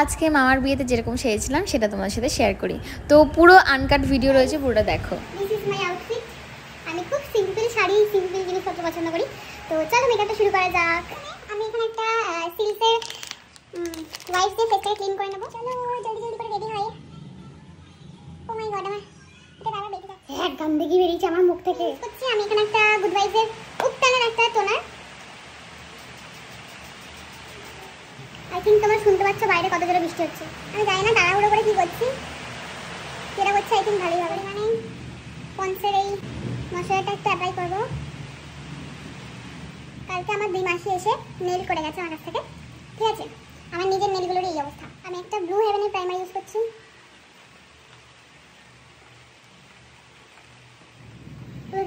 আজকে মামার বিয়েতে যেরকম সেজেছিলাম সেটা তোমার সাথে শেয়ার করি। তো পুরো আনকাট ভিডিও রয়েছে, পুরোটা দেখো। This is my outfit. আমি খুব সিম্পল শাড়ি, সিম্পল জিনিসপত্র পছন্দ করি। তো চলো মেকআপটা শুরু করা যাক। আমি এখানে একটা সিল্কের ওয়াইপ দিয়ে ফেসটাকে ক্লিন করে নেবো। চলো জলদি জলদি করে রেডি হই। ও মাই গড, আমার এটা বারবার বেরিয়ে যাচ্ছে। হ্যাঁ, গন্ধি বেরিয়েছে আমার মুখ থেকে। করছি আমি এখানে একটা গুড ভাইবসের উপটানের একটা টোনার। আই থিঙ্ক তোমরা শুনতে পাচ্ছ বাইরে কত জোরে বৃষ্টি হচ্ছে। আমি জানি না তাড়াহুড়ো করে কি করছি, যেটা করছি আই থিঙ্ক ভালোই হবে। মানে পন্সের এই মশলাটা একটু অ্যাপ্লাই করবো। কালকে আমার 2 মাসি এসে নেল করে গেছে আমার কাছ থেকে, ঠিক আছে? আমার নিজের নেলগুলোর এই অবস্থা। আমি একটা ব্লু হেভেনের প্রাইমার ইউজ করছি।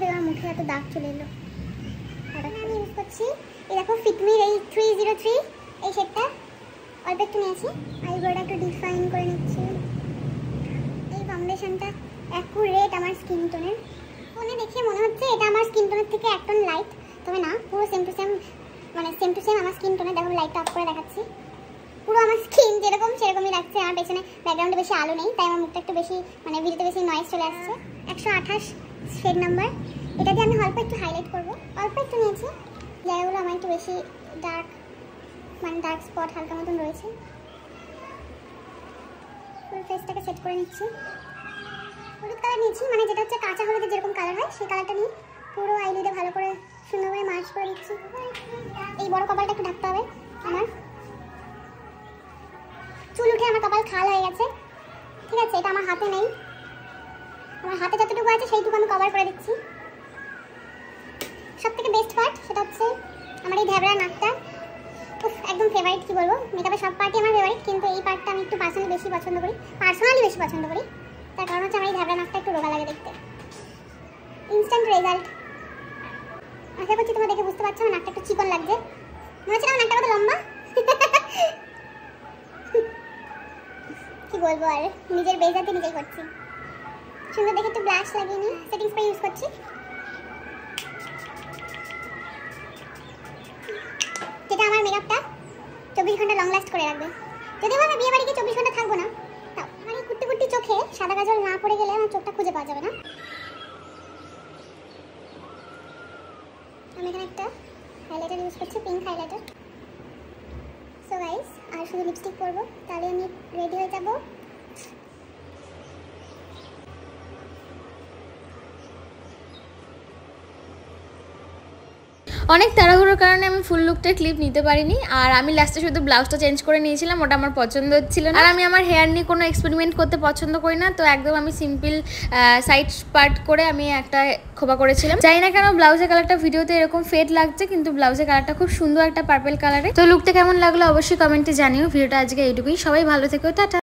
আমার মুখে এত দাগ চলে এলো। আমি ইউজ করছি এই দেখো ফিটমির এই 303 এই শেডটা। অল্প একটু নিয়েছি, আইব্রোটা একটু ডিফাইন করে নিচ্ছি। এই ফাউন্ডেশনটা অ্যাকুরেট আমার স্কিন টোনের। ফোনে দেখে মনে হচ্ছে এটা আমার স্কিন টোনের থেকে এক টোন লাইট, তবে না, পুরো সেম টু সেম, মানে সেম টু সেম আমার স্কিন টোনে। দেখো লাইটটা অফ করে দেখাচ্ছি, পুরো আমার স্কিন যেরকম সেরকমই লাগছে। আমার পেছনে ব্যাকগ্রাউন্ডে বেশি আলো নেই, তাই আমার মুখটা একটু বেশি, মানে ভিডিওতে বেশি নয়েজ চলে আসছে। 128 শেড নাম্বার। এটা দিয়ে আমি অল্প একটু হাইলাইট করবো। অল্প একটু নিয়েছি, জায়গাগুলো আমার একটু বেশি ডার্ক, মানে ডার্ক স্পট হালকা মতন রয়েছে। ফুল ফেসটাকে সেট করে নিচ্ছি। হলুদ কালার নিয়েছি, মানে যেটা হচ্ছে কাঁচা হলুদের যেরকম কালার হয় সেই কালারটা নিয়ে পুরো আইলিডে ভালো করে সুন্দরভাবে মার্চ করে দিচ্ছি। এই বড় কপালটা একটু ঢাকতে হবে আমার। চুল উঠে আমার কপাল খাল হয়ে গেছে, ঠিক আছে? এটা আমার হাতে নেই, আমার হাতে যতটুকু আছে সেইটুকু আমি কভার করে দিচ্ছি। সব থেকে বেস্ট পার্ট সেটা হচ্ছে আমার এই ঢ্যাবড়া নাকটা। একদম ফেভারিট, কি বলবো, মেকআপের সব পার্টই আমার ফেভারিট, কিন্তু এই পার্টটা আমি একটু পার্সোনালি বেশি পছন্দ করি। তার কারণ হচ্ছে আমার এই ঢ্যাবড়া নাকটা একটু রোগা লাগে দেখতে। Instant result. আশা করছি তোমরা দেখে বুঝতে পারছো আমার নাকটা একটু চিকন লাগছে। মনে হচ্ছে আমার নাকটা কত লম্বা। কি বলবো আর, নিজের বেজাতে নিজেই করছি। সুন্দর দেখে একটু ব্লাশ লাগিয়ে নিই, সেটিং স্প্রে ইউজ করছি। যেটা আমার মেকআপটা 24 ঘন্টা লং লাস্ট করে রাখবে। যদিও আমি বিয়ে বাড়িতে 24 ঘন্টা থাকবো না, তাও আমার এই কুট্টি কুট্টি চোখে সাদা কাজল না পড়ে গেলে আমার চোখটা খুঁজে পাওয়া যাবে না। আমি এখানে একটা হাইলাইটার ইউজ করছি, পিঙ্ক হাইলাইটার। সো গাইস, আর শুধু লিপস্টিক পরবো, তাহলে আমি রেডি হয়ে যাবো। অনেক তাড়াহুড়োর কারণে আমি ফুল লুকটা ক্লিপ নিতে পারিনি, আর আমি লাস্টে শুধু ব্লাউজটা চেঞ্জ করে নিয়েছিলাম। ওটা আমার পছন্দ হচ্ছিল না, আর আমি আমার হেয়ার নিয়ে কোনো এক্সপেরিমেন্ট করতে পছন্দ করি না। তো একদম আমি সিম্পল সাইড পার্ট করে আমি একটা খোপা করেছিলাম। জানি না কেন ব্লাউজের কালারটা ভিডিওতে এরকম ফেড লাগছে, কিন্তু ব্লাউজের কালারটা খুব সুন্দর একটা পার্পল কালারে। তো লুকটা কেমন লাগলো অবশ্যই কমেন্টে জানিও। ভিডিওটা আজকে এইটুকুই, সবাই ভালো থেকো, টাটা।